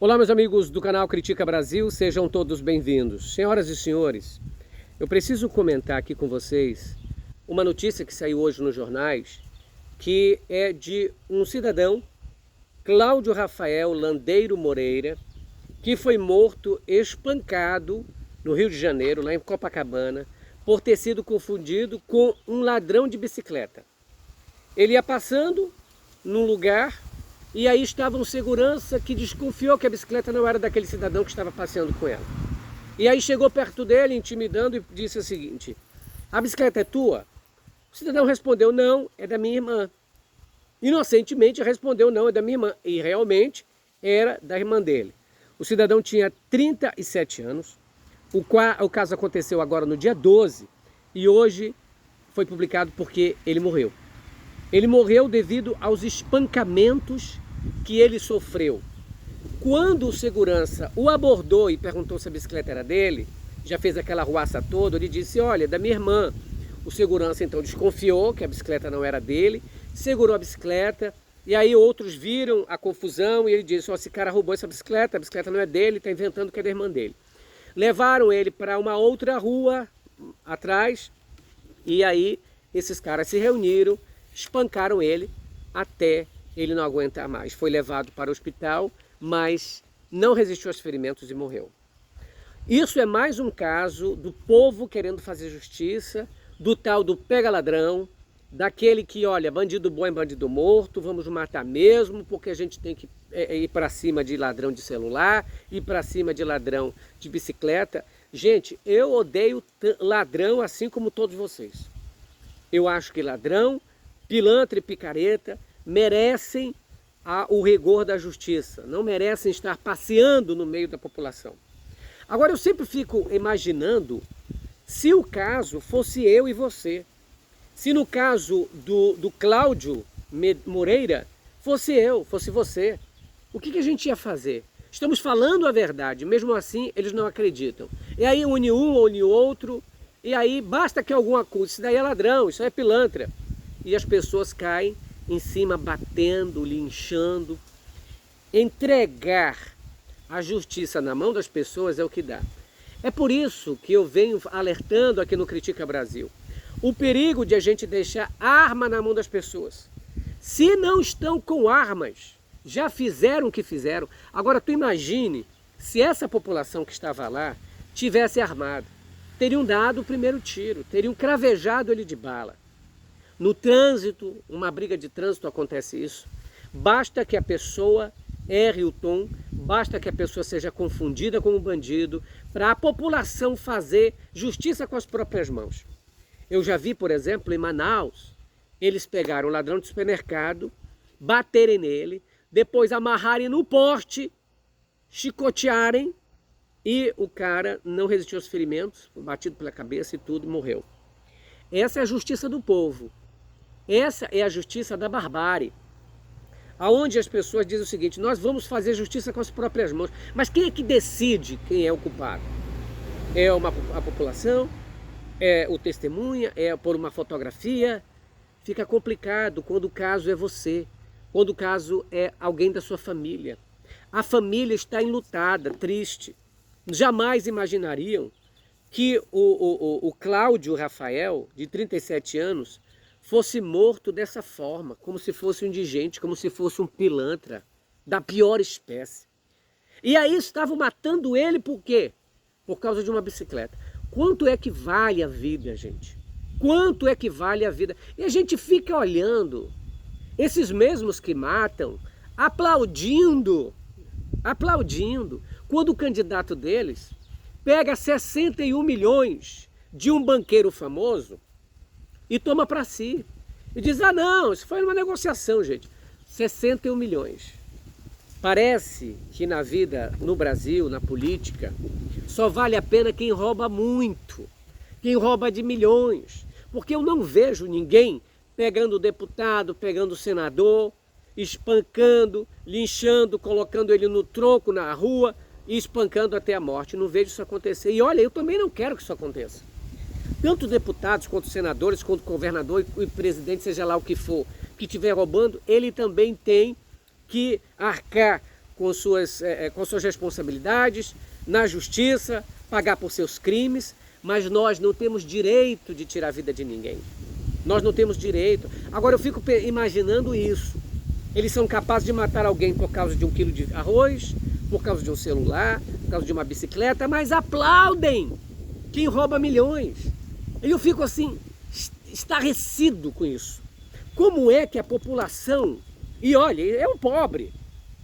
Olá, meus amigos do canal Critica Brasil, sejam todos bem-vindos. Senhoras e senhores, eu preciso comentar aqui com vocês uma notícia que saiu hoje nos jornais, que é de um cidadão, Cláudio Rafael Landeiro Moreira, que foi morto espancado no Rio de Janeiro, lá em Copacabana, por ter sido confundido com um ladrão de bicicleta. Ele ia passando num lugar e aí estava um segurança que desconfiou que a bicicleta não era daquele cidadão que estava passeando com ela. E aí chegou perto dele, intimidando, e disse o seguinte: a bicicleta é tua? O cidadão respondeu: não, é da minha irmã. Inocentemente respondeu: não, é da minha irmã. E realmente era da irmã dele. O cidadão tinha 37 anos. O caso aconteceu agora no dia 12 e hoje foi publicado porque ele morreu. Ele morreu devido aos espancamentos que ele sofreu. Quando o segurança o abordou e perguntou se a bicicleta era dele, já fez aquela arruaça toda, ele disse: olha, é da minha irmã. O segurança então desconfiou que a bicicleta não era dele, segurou a bicicleta, e aí outros viram a confusão e ele disse: ó, esse cara roubou essa bicicleta, a bicicleta não é dele, está inventando que é da irmã dele. Levaram ele para uma outra rua atrás, e aí esses caras se reuniram, espancaram ele até ele não aguentar mais. Foi levado para o hospital, mas não resistiu aos ferimentos e morreu. Isso é mais um caso do povo querendo fazer justiça, do tal do pega-ladrão, daquele que, olha, bandido bom é bandido morto, vamos matar mesmo, porque a gente tem que ir para cima de ladrão de celular, ir para cima de ladrão de bicicleta. Gente, eu odeio ladrão assim como todos vocês. Eu acho que ladrão, pilantra e picareta merecem o rigor da justiça, não merecem estar passeando no meio da população. Agora eu sempre fico imaginando se o caso fosse eu e você, se no caso do Cláudio Moreira fosse eu, fosse você, o que a gente ia fazer? Estamos falando a verdade, mesmo assim eles não acreditam. E aí une um ou une outro, e aí basta que algum acuse, isso daí é ladrão, isso aí é pilantra. E as pessoas caem em cima, batendo, linchando. Entregar a justiça na mão das pessoas é o que dá. É por isso que eu venho alertando aqui no Critica Brasil o perigo de a gente deixar arma na mão das pessoas. Se não estão com armas, já fizeram o que fizeram. Agora tu imagine se essa população que estava lá tivesse armado. Teriam dado o primeiro tiro, teriam cravejado ele de bala. No trânsito, uma briga de trânsito acontece isso. Basta que a pessoa erre o tom, basta que a pessoa seja confundida como bandido, para a população fazer justiça com as próprias mãos. Eu já vi, por exemplo, em Manaus, eles pegaram o ladrão de supermercado, baterem nele, depois amarrarem no poste, chicotearem, e o cara não resistiu aos ferimentos, foi batido pela cabeça e tudo, e morreu. Essa é a justiça do povo. Essa é a justiça da barbárie, aonde as pessoas dizem o seguinte: nós vamos fazer justiça com as próprias mãos. Mas quem é que decide quem é o culpado? É a população? É o testemunha? É por uma fotografia? Fica complicado quando o caso é você, quando o caso é alguém da sua família. A família está enlutada, triste. Jamais imaginariam que o Cláudio Rafael, de 37 anos, fosse morto dessa forma, como se fosse um indigente, como se fosse um pilantra da pior espécie. E aí estavam matando ele por quê? Por causa de uma bicicleta. Quanto é que vale a vida, gente? Quanto é que vale a vida? E a gente fica olhando esses mesmos que matam, aplaudindo, quando o candidato deles pega 61 milhões de um banqueiro famoso e toma para si. E diz: ah não, isso foi uma negociação, gente. 61 milhões. Parece que na vida, no Brasil, na política, só vale a pena quem rouba muito, quem rouba de milhões. Porque eu não vejo ninguém pegando deputado, pegando senador, espancando, linchando, colocando ele no tronco na rua e espancando até a morte. Não vejo isso acontecer. E olha, eu também não quero que isso aconteça. Tanto deputados, quanto senadores, quanto governador e presidente, seja lá o que for, que estiver roubando, ele também tem que arcar com suas responsabilidades, na justiça, pagar por seus crimes, mas nós não temos direito de tirar a vida de ninguém. Nós não temos direito. Agora eu fico imaginando isso. Eles são capazes de matar alguém por causa de 1 quilo de arroz, por causa de um celular, por causa de uma bicicleta, mas aplaudem quem rouba milhões. E eu fico assim, estarrecido com isso. Como é que a população, e olha, é um pobre,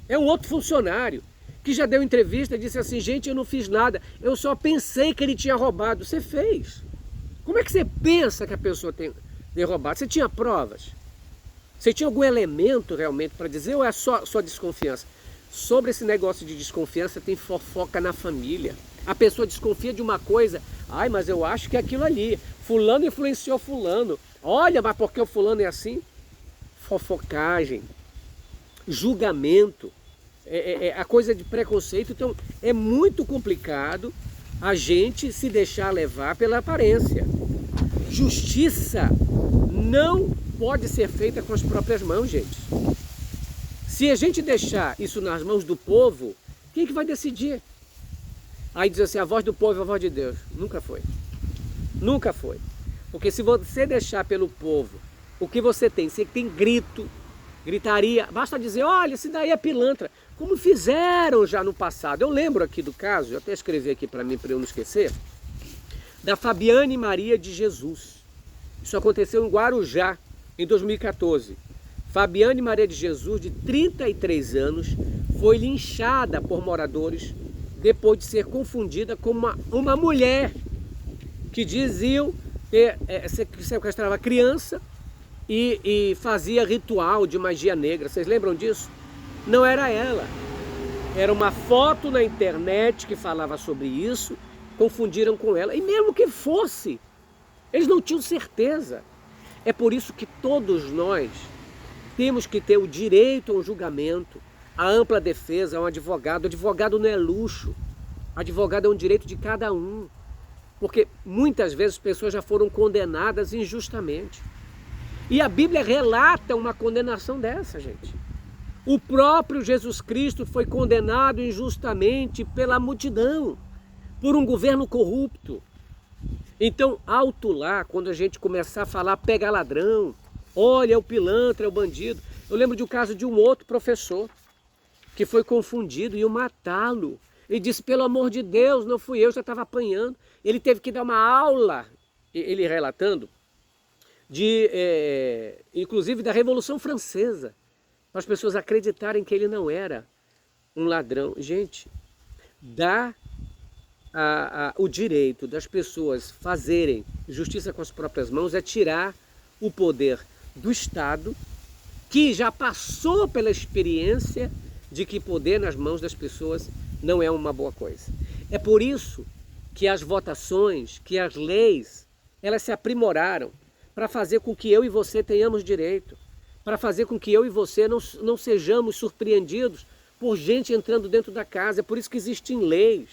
é um outro funcionário, que já deu entrevista e disse assim, gente, eu não fiz nada, eu só pensei que ele tinha roubado. Você fez. Como é que você pensa que a pessoa tem roubado? Você tinha provas? Você tinha algum elemento realmente para dizer ou é só desconfiança? Sobre esse negócio de desconfiança tem fofoca na família. A pessoa desconfia de uma coisa, ai, mas eu acho que é aquilo ali, fulano influenciou fulano, olha, mas por que o fulano é assim? Fofocagem, julgamento, a coisa de preconceito. Então é muito complicado a gente se deixar levar pela aparência. Justiça não pode ser feita com as próprias mãos, gente. Se a gente deixar isso nas mãos do povo, quem é que vai decidir? Aí diz assim, a voz do povo é a voz de Deus. Nunca foi. Nunca foi. Porque se você deixar pelo povo o que você tem grito, gritaria, basta dizer, olha, esse daí é pilantra, como fizeram já no passado. Eu lembro aqui do caso, eu até escrevi aqui para mim, para eu não esquecer, da Fabiane Maria de Jesus. Isso aconteceu em Guarujá, em 2014. Fabiane Maria de Jesus, de 33 anos, foi linchada por moradores depois de ser confundida com uma mulher que diziam que sequestrava criança e fazia ritual de magia negra. Vocês lembram disso? Não era ela. Era uma foto na internet que falava sobre isso, confundiram com ela. E mesmo que fosse, eles não tinham certeza. É por isso que todos nós temos que ter o direito ao julgamento, a ampla defesa, a um advogado. O advogado não é luxo. O advogado é um direito de cada um. Porque muitas vezes pessoas já foram condenadas injustamente. E a Bíblia relata uma condenação dessa, gente. O próprio Jesus Cristo foi condenado injustamente pela multidão, por um governo corrupto. Então, alto lá, quando a gente começar a falar, pega ladrão, olha, é o pilantra, é o bandido. Eu lembro de um caso de um outro professor que foi confundido e iam matá-lo. Ele disse, pelo amor de Deus, não fui eu, já estava apanhando. Ele teve que dar uma aula, ele relatando, inclusive da Revolução Francesa, para as pessoas acreditarem que ele não era um ladrão. Gente, dá o direito das pessoas fazerem justiça com as próprias mãos é tirar o poder do Estado, que já passou pela experiência de que poder nas mãos das pessoas não é uma boa coisa. É por isso que as votações, que as leis, elas se aprimoraram para fazer com que eu e você tenhamos direito, para fazer com que eu e você não sejamos surpreendidos por gente entrando dentro da casa. É por isso que existem leis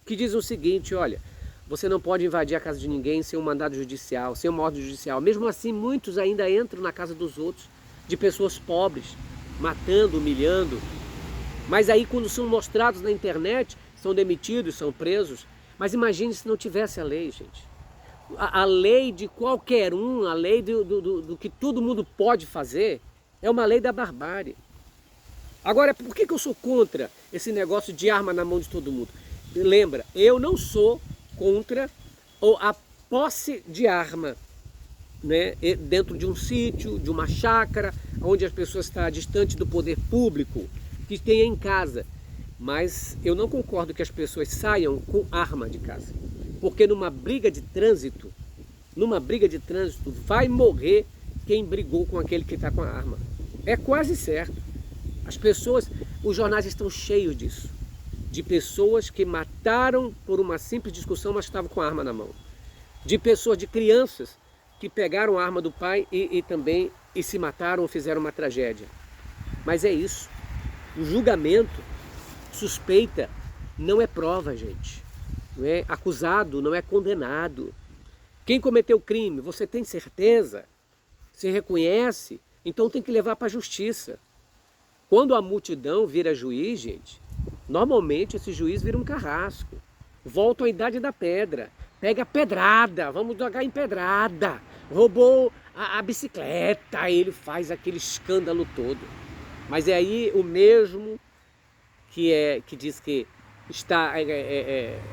que dizem o seguinte, olha, você não pode invadir a casa de ninguém sem um mandado judicial, sem uma ordem judicial. Mesmo assim, muitos ainda entram na casa dos outros, de pessoas pobres, matando, humilhando. Mas aí quando são mostrados na internet, são demitidos, são presos. Mas imagine se não tivesse a lei, gente. A lei de qualquer um, a lei do que todo mundo pode fazer, é uma lei da barbárie. Agora, por que eu sou contra esse negócio de arma na mão de todo mundo? Lembra, eu não sou contra a posse de arma, né, dentro de um sítio, de uma chácara, onde as pessoas estão distantes do poder público, que tenha em casa. Mas eu não concordo que as pessoas saiam com arma de casa. Porque numa briga de trânsito vai morrer quem brigou com aquele que está com a arma. É quase certo. As pessoas, os jornais estão cheios disso. De pessoas que mataram por uma simples discussão, mas estavam com a arma na mão. De pessoas, de crianças, que pegaram a arma do pai e também se mataram ou fizeram uma tragédia. Mas é isso. O julgamento, suspeita, não é prova, gente. Não é acusado, não é condenado. Quem cometeu o crime, você tem certeza? Você reconhece? Então tem que levar para a justiça. Quando a multidão vira juiz, gente, normalmente esse juiz vira um carrasco. Volta à idade da pedra. Pega pedrada, vamos jogar em pedrada. Roubou a bicicleta, aí ele faz aquele escândalo todo. Mas é aí o mesmo que diz que está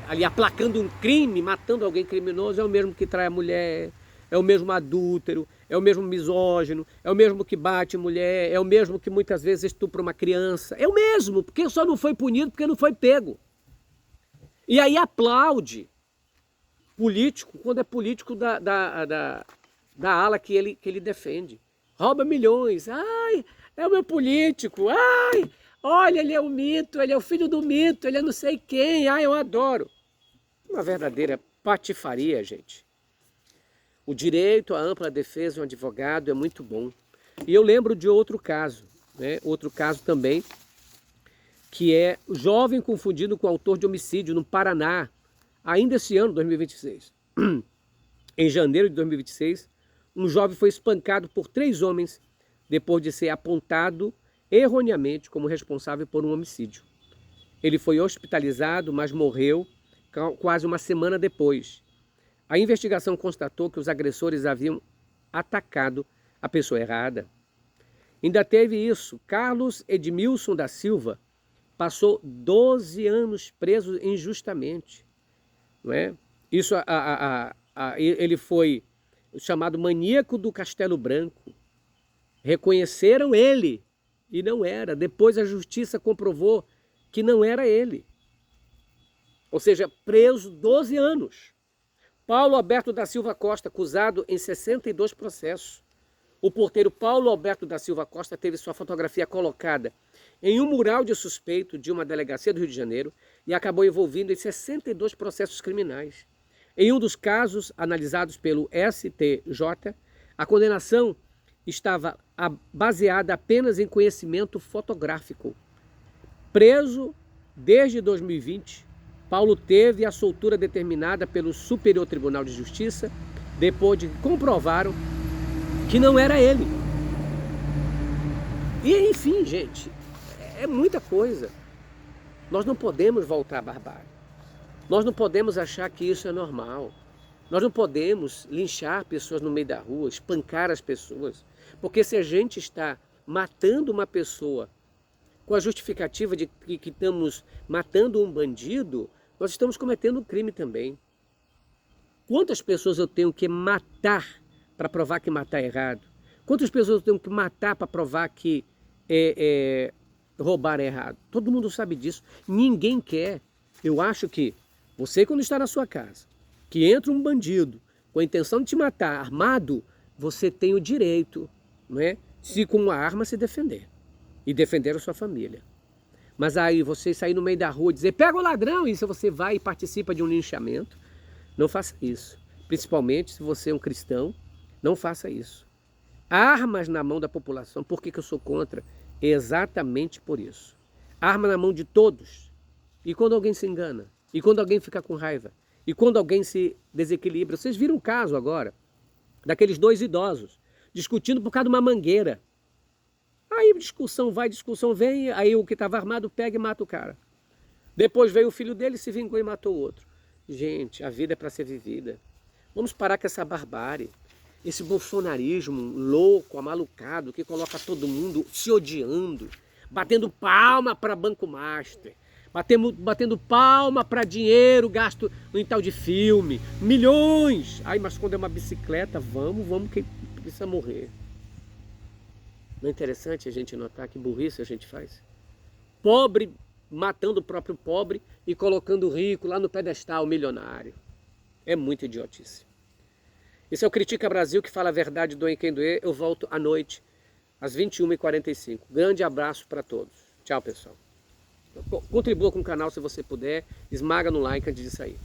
ali aplacando um crime, matando alguém criminoso, é o mesmo que trai a mulher, é o mesmo adúltero, é o mesmo misógino, é o mesmo que bate mulher, é o mesmo que muitas vezes estupra uma criança, é o mesmo, porque só não foi punido porque não foi pego. E aí aplaude político quando é político da ala que ele defende. Rouba milhões, ai, é o meu político, ai, olha, ele é o mito, ele é o filho do mito, ele é não sei quem, ai, eu adoro. Uma verdadeira patifaria, gente. O direito à ampla defesa de um advogado é muito bom. E eu lembro de outro caso, né? Outro caso também, que é o jovem confundido com autor de homicídio no Paraná, ainda esse ano, 2026. Em janeiro de 2026, um jovem foi espancado por 3 homens depois de ser apontado erroneamente como responsável por um homicídio. Ele foi hospitalizado, mas morreu quase uma semana depois. A investigação constatou que os agressores haviam atacado a pessoa errada. Ainda teve isso. Carlos Edmilson da Silva passou 12 anos preso injustamente. Não é? Isso, ele foi chamado maníaco do Castelo Branco. Reconheceram ele e não era. Depois a justiça comprovou que não era ele. Ou seja, preso 12 anos. Paulo Alberto da Silva Costa, acusado em 62 processos. O porteiro Paulo Alberto da Silva Costa teve sua fotografia colocada em um mural de suspeito de uma delegacia do Rio de Janeiro e acabou envolvido em 62 processos criminais. Em um dos casos analisados pelo STJ, a condenação estava baseada apenas em conhecimento fotográfico. Preso desde 2020, Paulo teve a soltura determinada pelo Superior Tribunal de Justiça depois de que comprovaram que não era ele. E enfim, gente, é muita coisa. Nós não podemos voltar à barbárie. Nós não podemos achar que isso é normal. Nós não podemos linchar pessoas no meio da rua, espancar as pessoas. Porque se a gente está matando uma pessoa com a justificativa de que estamos matando um bandido, nós estamos cometendo um crime também. Quantas pessoas eu tenho que matar para provar que matar é errado? Quantas pessoas eu tenho que matar para provar que roubar é errado? Todo mundo sabe disso. Ninguém quer. Eu acho que você, quando está na sua casa, que entra um bandido com a intenção de te matar armado, você tem o direito, não é? Se com uma arma se defender. E defender a sua família. Mas aí você sair no meio da rua e dizer, pega o ladrão, e se você vai e participa de um linchamento, não faça isso. Principalmente se você é um cristão, não faça isso. Armas na mão da população, por que eu sou contra? Exatamente por isso. Arma na mão de todos. E quando alguém se engana? E quando alguém fica com raiva? E quando alguém se desequilibra? Vocês viram um caso agora, daqueles 2 idosos, discutindo por causa de uma mangueira. Aí discussão vai, discussão vem, aí o que estava armado pega e mata o cara. Depois veio o filho dele, se vingou e matou o outro. Gente, a vida é para ser vivida. Vamos parar com essa barbárie. Esse bolsonarismo louco, amalucado, que coloca todo mundo se odiando, batendo palma para Banco Master, batendo palma para dinheiro gasto em tal de filme, milhões. Ai, mas quando é uma bicicleta, vamos que precisa morrer. Não é interessante a gente notar que burrice a gente faz? Pobre matando o próprio pobre e colocando o rico lá no pedestal milionário. É muito idiotice. Esse é o Critica Brasil, que fala a verdade, doer quem doer. Eu volto à noite, às 21h45. Grande abraço para todos. Tchau, pessoal. Contribua com o canal se você puder. Esmaga no like antes de sair.